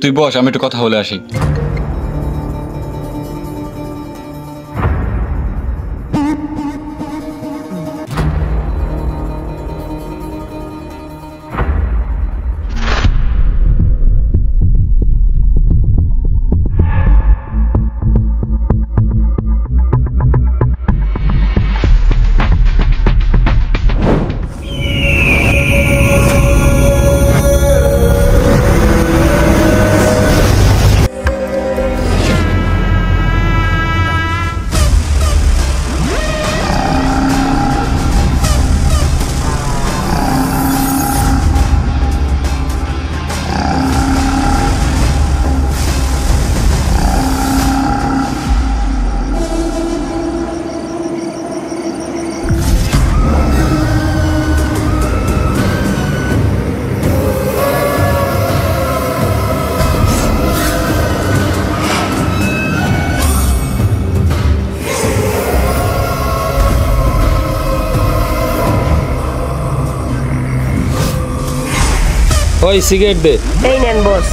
তুই বস, আমি একটু কথা বলে আসি। ওই সিগারেট দে। এই নেন বস।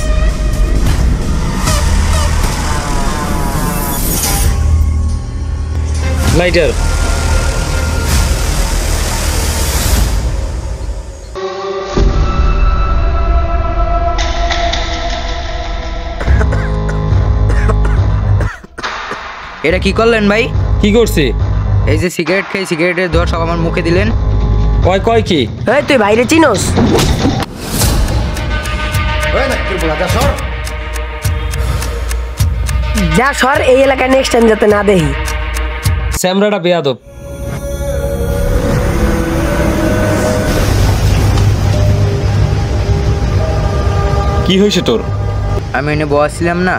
লাইটার। এটা কি করলেন ভাই? কি করছি? এই যে সিগারেট খাই, সিগারেটের ধোঁয়া সব আমার মুখে দিলেন। কয় কয় কি? এই তুই বাইরে চিনোস? যা সর, এই এলাকায় নেক্সট টাইম যাতে না দেখি। স্যামরাটা বেয়াদব। কি হয়েছে তোর? আমি এনে বসছিলাম না,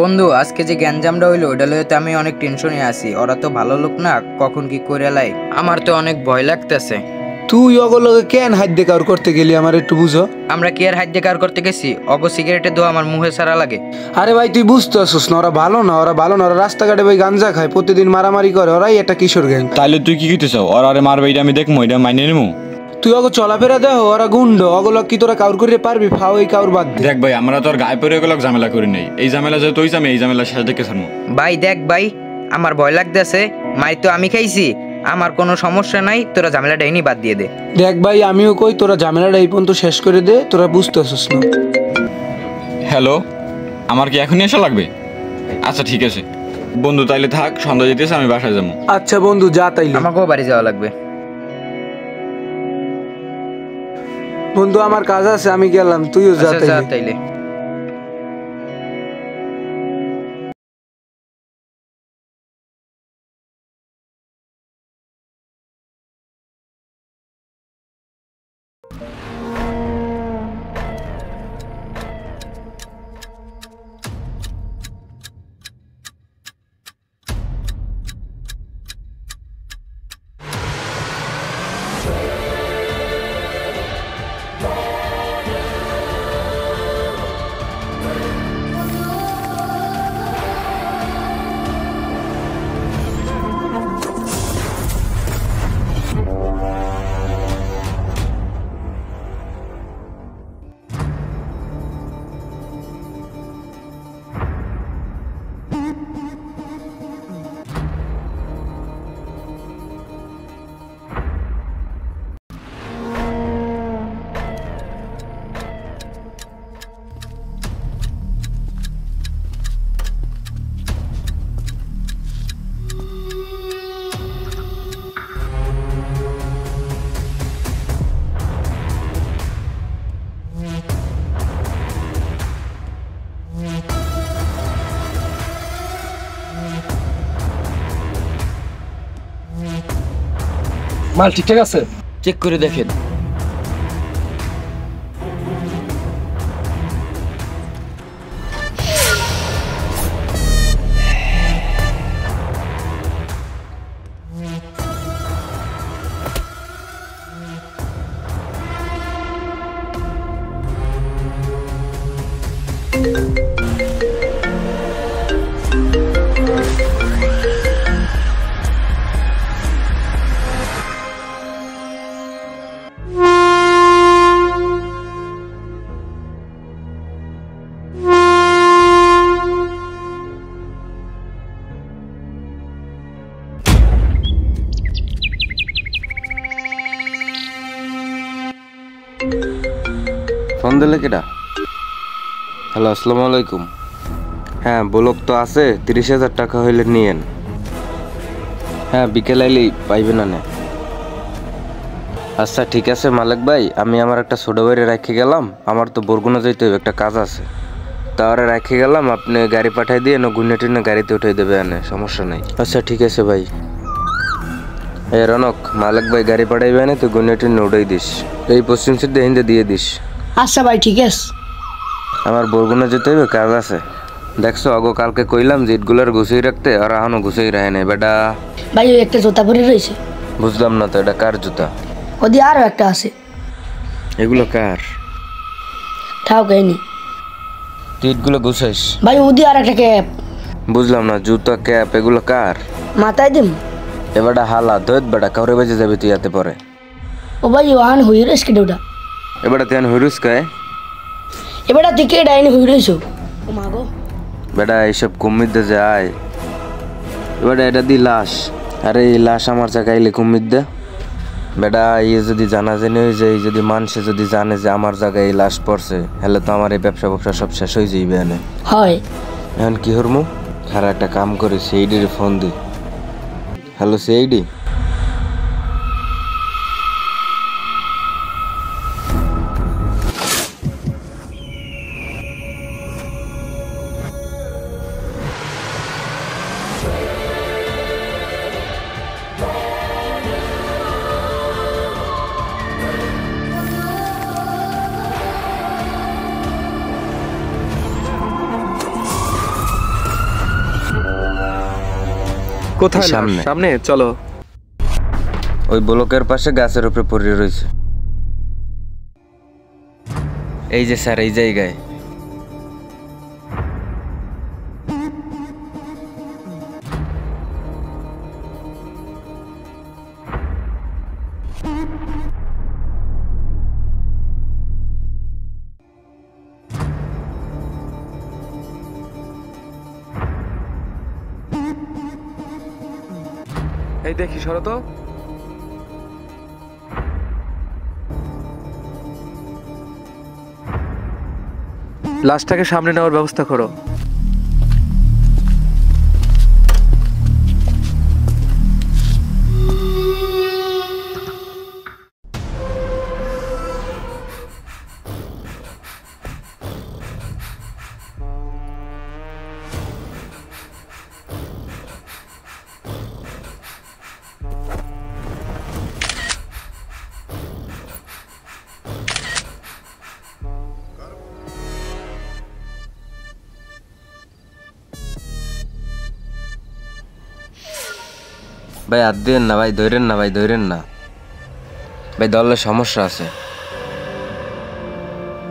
বন্ধু আজকে যে গ্যাঞ্জামটা হইলো ওটা লইতে আমি অনেক টেনশনে আছি। ওরা তো ভালো লোক না, কখন কি করে লাই, আমার তো অনেক ভয় লাগতেছে। তুই অগলকে কেন হাত দিয়ে কাউর করতে গেলি আমার একটু বুঝো। আমরা কি আর হাত দিয়ে কার করতে গেছি? অগ সিগারেটের ধোঁয়া আমার মুখে সারা লাগে। আরে ভাই তুই বুঝতে আসছিস না, ওরা ভালো না, ওরা ভালো না, ওরা রাস্তাঘাটে ভাই গাঞ্জা খায়, প্রতিদিন মারামারি করে, ওরাই একটা কিশোর গ্যাং। তাইলে তুই কি করতে চাও? আর আরে মারবে, এটা আমি দেখবো, এটা মাইনে নেবো। তুই অগ চলাফেরা দেহ, ওরা গুন্ড, অগল কি তোরা কাউর করে পারবি? ফাও এই কাউর বাদ দে। দেখ ভাই, আমরা তো আর গায়ে পরে গেল ঝামেলা করি নাই। এই ঝামেলা যে তুই আমি এই ঝামেলা শেষ দেখে ছাড়বো। ভাই দেখ ভাই, আমার ভয় লাগতেছে। মাই তো আমি খাইছি, আমার কোনো সমস্যা নাই, তোরা ঝামেলাটা এনে বাদ দিয়ে দে। দেখ ভাই আমিও কই তোরা ঝামেলাটা এই পর্যন্ত শেষ করে দে, তোরা বুঝতে আসছিস না। হ্যালো, আমার কি এখনই আসা লাগবে? আচ্ছা ঠিক আছে বন্ধু, তাইলে থাক, সন্ধ্যা যেতেছে, আমি বাসায় যাবো। আচ্ছা বন্ধু যা তাইলে। আমাকেও বাড়ি যাওয়া লাগবে। বন্ধু আমার কাজ আছে, আমি গেলাম, তুইও যা আচ্ছা যা তাইলে। তাইলে। মাল ঠিকঠাক আছে? চেক করে দেখেন। ফোন দিলে কেটা? হ্যালো, আসসালামু আলাইকুম। হ্যাঁ, ব্লক তো আছে, 30,000 টাকা হইলে নিয়েন। হ্যাঁ, বিকেল আইলেই পাইবেন না। আচ্ছা ঠিক আছে মালিক ভাই, আমি আমার একটা ছোট ভাইরে রেখে গেলাম, আমার তো বরগুনা যাইতে হবে, একটা কাজ আছে, তাহলে রেখে গেলাম, আপনি গাড়ি পাঠাই দিয়ে গুনে টুনে গাড়িতে উঠাই দেবে আনে, সমস্যা নাই। আচ্ছা ঠিক আছে ভাই। এ রনক, মালিক ভাই গাড়ি পাঠাইবে না, তুই গুনে টুনে উঠাই দিস, এই পশ্চিম সিদ্ধে হিন্দে দিয়ে দিস। আচ্ছা ভাই ঠিক আছে। আমার বরগুনা যেতে হবে, কাজ আছে। দেখছো আগো কালকে কইলাম যে ইটগুলার গুছিয়ে রাখতে, আর এখনো গুছিয়ে রাখে নাই বেটা। ভাই ওই একটা জুতা পরে রয়েছে। বুঝলাম না তো, এটা কার জুতা? ওদি আরো একটা আছে। এগুলো কার? ঠাও কেনি তুই ইটগুলো গুছাইস? ভাই ওদি আর একটা ক্যাপ। বুঝলাম না, জুতা ক্যাপ এগুলো কার? মাথায় দিম। এবারটা হালা ধৈত বেটা, কাউরে বেজে যাবে তুই হাতে পরে। ও ভাই ওহান হই রেস কেটে ওটা। এবারটা তুই হইরুস কায়? এবারে থেকে ডাইনি হই রইছো। ও মাগো বেটা এইসব কুমির দে যায়। এবারটা এটা দি লাশ। আরে এই লাশ আমার জায়গায় এলে কুমির দে বেটা। ইয়ে যদি জানা জেনে হয়ে যায়, যদি মানুষে যদি জানে যে আমার জায়গায় এই লাশ পড়ছে, হলে তো আমার এই ব্যবসা সব শেষ হয়ে যাইবে এনে। হয় এখন কি হরমু? খারা একটা কাম করে সেইডির ফোন দি। হ্যালো সেইডি, কোথায়? সামনে। সামনে চলো। ওই ব্লকের পাশে গাছের উপরে পড়ে রয়েছে। এই যে স্যার, এই জায়গায়। এই দেখি, সরো তো। লাশটাকে সামনে নেওয়ার ব্যবস্থা করো। ভাই হাত দিয়েন না ভাই, ধরেন না ভাই, ধরেন না ভাই, দলের সমস্যা আছে।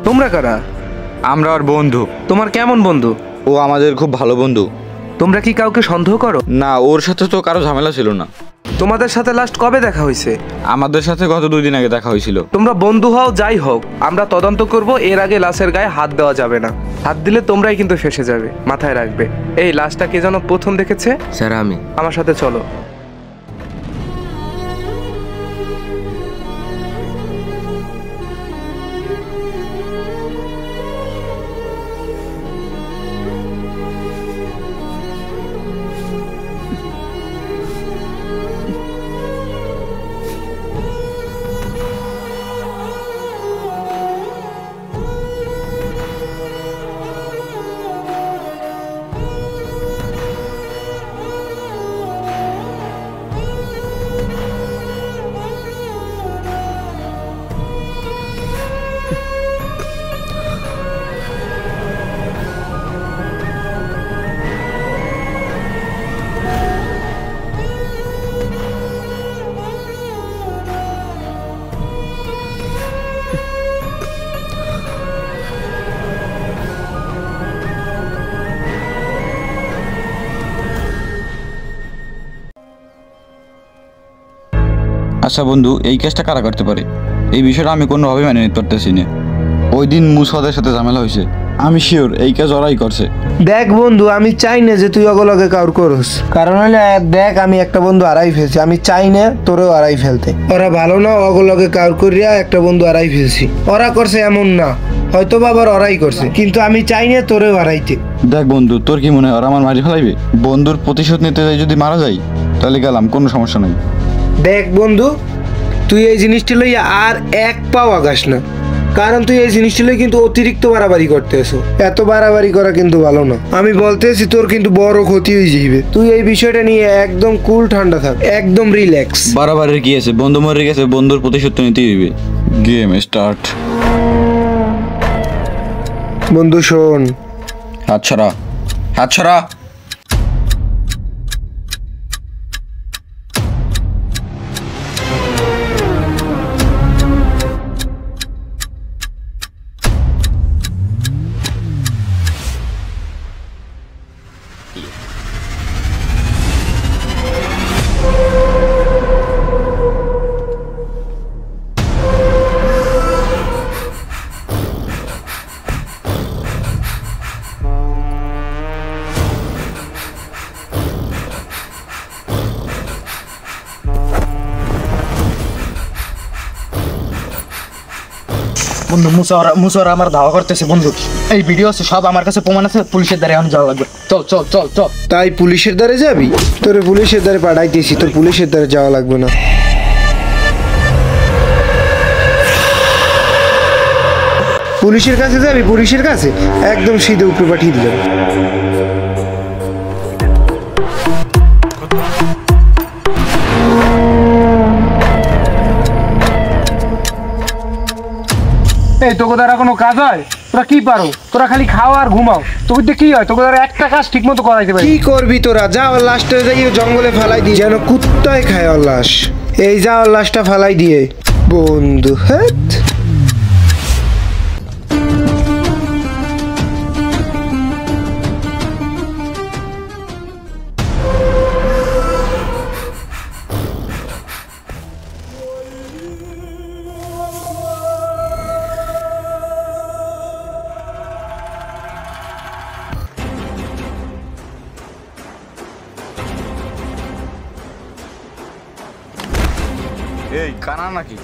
তোমরা কারা? আমরা আর বন্ধু। তোমার কেমন বন্ধু? ও আমাদের খুব ভালো বন্ধু। তোমরা কি কাউকে সন্দেহ করো? না, ওর সাথে তো কারো ঝামেলা ছিল না। তোমাদের সাথে লাস্ট কবে দেখা হয়েছে? আমাদের সাথে গত 2 দিন আগে দেখা হয়েছিল। তোমরা বন্ধু হও যাই হোক, আমরা তদন্ত করব, এর আগে লাশের গায়ে হাত দেওয়া যাবে না। হাত দিলে তোমরাই কিন্তু ফেসে যাবে, মাথায় রাখবে। এই লাশটা কে যেন প্রথম দেখেছে? স্যার আমি। আমার সাথে চলো। আচ্ছা বন্ধু, এই কেসটা কারা করতে পারে? এই বিষয়টা আমি কোনোভাবেই মেনে নিতে পারতেছি না। ওই দিন মুসাদের সাথে ঝামেলা হয়েছে, আমি শিওর এই কাজ ওরাই করছে। দেখ বন্ধু, আমি চাই না যে তুই অগলগে কাউর করস, কারণ হলে দেখ আমি একটা বন্ধু হারাই ফেলছি, আমি চাই না তোরেও হারাই ফেলতে। ওরা ভালো না, অগলগে কাউর করিয়া একটা বন্ধু হারাই ফেলছি। ওরা করছে এমন না, হয়তো বা আবার ওরাই করছে, কিন্তু আমি চাই না তোরেও হারাইতে। দেখ বন্ধু, তোর কি মনে হয় ওরা আমার মারি ফেলাইবে? বন্ধুর প্রতিশোধ নিতে যাই যদি মারা যাই তাহলে গেলাম, কোনো সমস্যা নাই। দেখ বন্ধু, তুই এই জিনিসটি লইয়া আর এক পাও আগাস না, কারণ তুই এই জিনিসটি লই কিন্তু অতিরিক্ত বাড়াবাড়ি করতেছো। এত বাড়াবাড়ি করা কিন্তু ভালো না। আমি বলতেছি তোর কিন্তু বড় ক্ষতি হয়ে যাবে। তুই এই বিষয়টা নিয়ে একদম কুল ঠান্ডা থাক, একদম রিল্যাক্স। বাড়াবাড়ির কি আছে? বন্ধু মরে গেছে, বন্ধুর প্রতিশোধ তো নিতেই হইবে। Game start. বন্ধু শোন, হাত ছড়া, হাত ছড়া। বন্ধু মুসোরা আমার ধাওয়া করতেছে বন্ধু। এই ভিডিও আছে, সব আমার কাছে প্রমাণ আছে, পুলিশের দ্বারা এখন যাওয়া লাগবে। চল চল চল চল। তাই পুলিশের দ্বারে যাবি? তোরে পুলিশের দ্বারে পাঠাইতেছি, তোর পুলিশের দ্বারে যাওয়া লাগবে না। পুলিশের কাছে যাবি? পুলিশের কাছে একদম সিধে উপরে পাঠিয়ে দিলাম। এই তোকে দ্বারা কোনো কাজ হয়? তোরা কি পারো? তোরা খালি খাও আর ঘুমাও। তোকে কি হয়? তোকে দ্বারা একটা কাজ ঠিক মতো করাইতে পারি? কি করবি তোরা? যা ওর লাশটা যাই জঙ্গলে ফালাই দি, যেন কুত্তায় খায় ওর লাশ। এই যা ওর লাশটা ফালাই দিয়ে বন্ধু। হ্যাঁ এই কানা নাকি?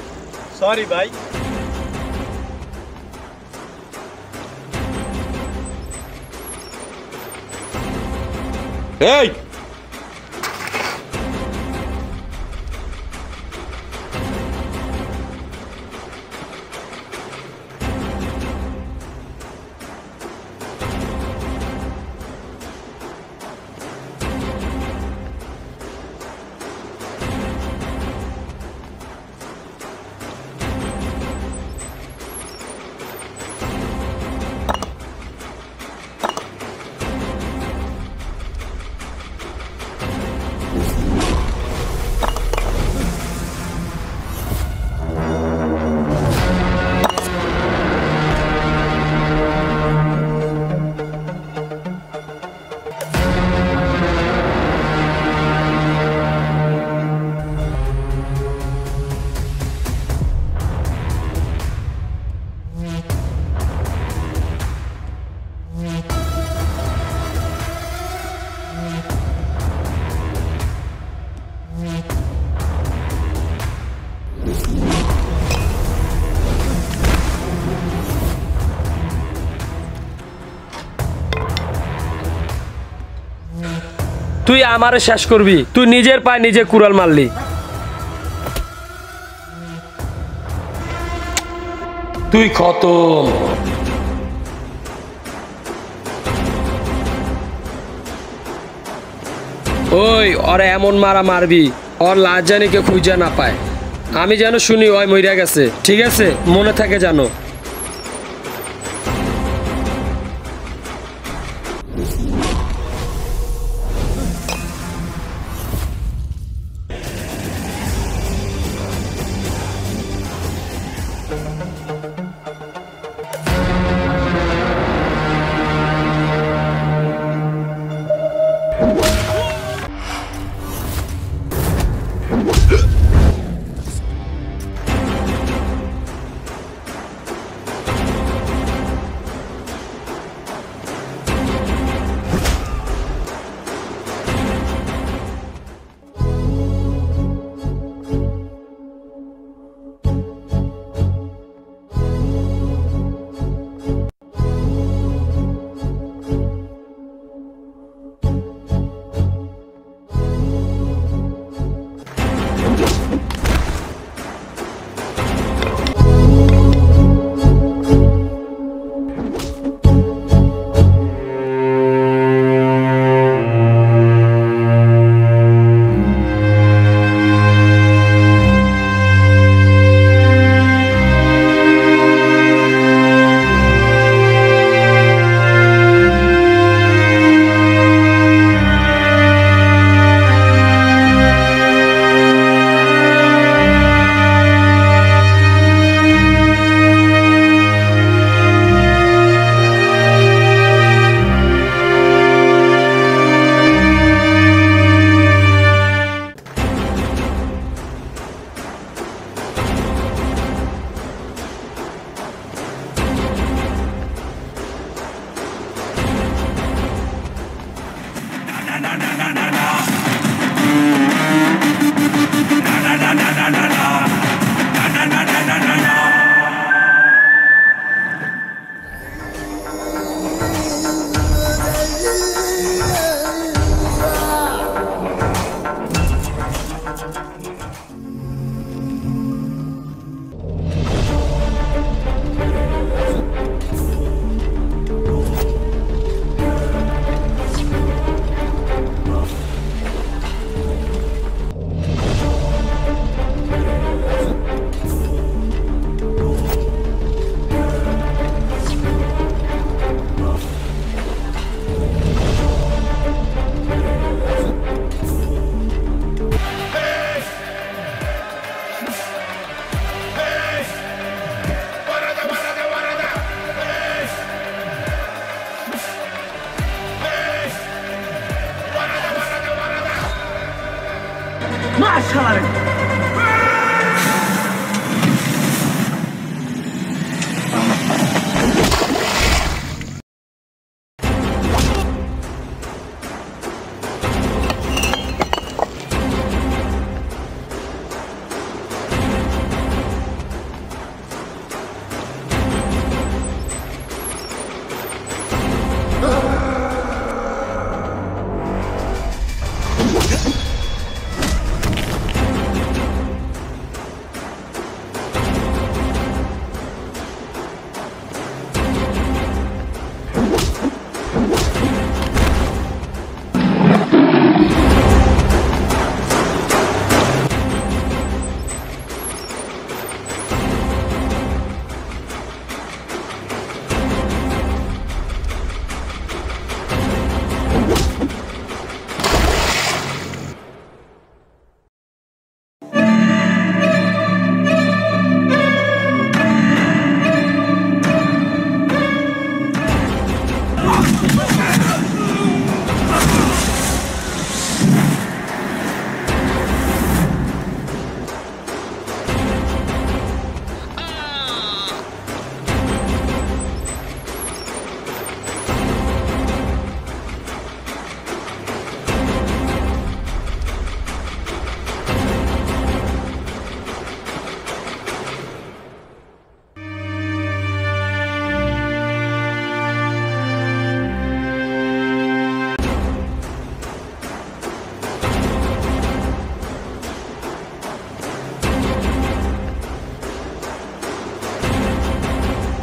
সরি ভাই। এই তুই আমারে শেষ করবি, তুই নিজের পায়ে নিজে কুড়াল মারলি। তুই খতম। ওই ওরে এমন মারা মারবি ওর লাশ জানি কেউ খুঁজে না পায়। আমি যেন শুনি ওই মইরা গেছে, ঠিক আছে? মনে থাকে জানো।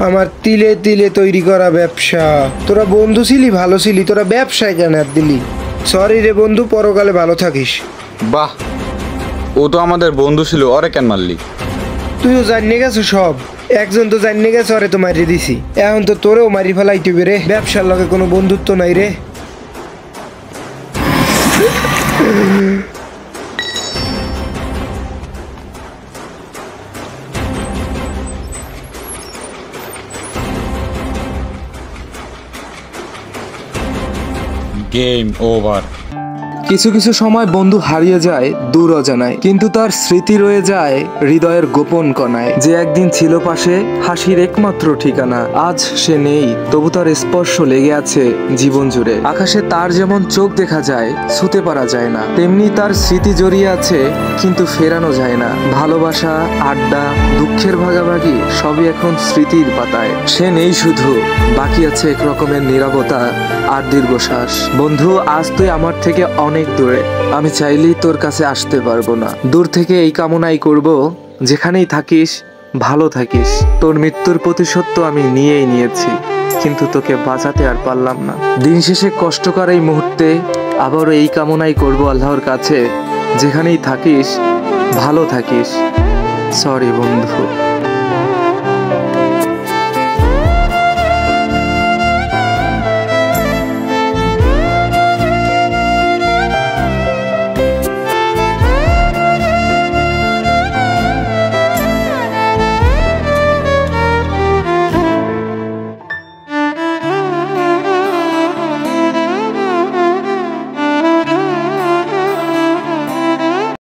আমার তিলে তিলে তৈরি করা ব্যবসা। তোরা বন্ধু ছিলি, ভালো ছিলি, তোরা ব্যবসায় কেন হাত দিলি? সরি রে বন্ধু, পরকালে ভালো থাকিস। বাহ, ও তো আমাদের বন্ধু ছিল, ওরে কেন মারলি? তুইও জানিয়ে গেছো সব। একজন তো জানিয়ে গেছে, ওরে তো মারিয়ে দিছি। এখন তো তোরেও মারি ফেলাইতে রে। ব্যবসার লগে কোনো বন্ধুত্ব নাই রে। Game over. কিছু কিছু সময় বন্ধু হারিয়ে যায় দূর অজানায়, কিন্তু তার স্মৃতি রয়ে যায় হৃদয়ের গোপন কণায়। যে একদিন ছিল পাশে, হাসির একমাত্র ঠিকানা, আজ সে নেই, তবু তার স্পর্শ লেগে আছে জীবন জুড়ে। আকাশে তার যেমন চোখ দেখা যায়, ছুতে পারা যায় না, তেমনি তার স্মৃতি জড়িয়ে আছে, কিন্তু ফেরানো যায় না। ভালোবাসা, আড্ডা, দুঃখের ভাগাভাগি সবই এখন স্মৃতির পাতায়। সে নেই শুধু, বাকি আছে এক রকমের নীরবতা আর দীর্ঘশ্বাস। বন্ধু, আজ তুই আমার থেকে অনেক দূরে, আমি চাইলেই তোর কাছে আসতে পারবো না। দূর থেকে এই কামনাই করব, যেখানেই থাকিস ভালো থাকিস। তোর মৃত্যুর প্রতিশোধ তো আমি নিয়েই নিয়েছি, কিন্তু তোকে বাঁচাতে আর পারলাম না। দিন শেষে কষ্টকর এই মুহূর্তে আবারও এই কামনাই করব আল্লাহর কাছে, যেখানেই থাকিস ভালো থাকিস। সরি বন্ধু।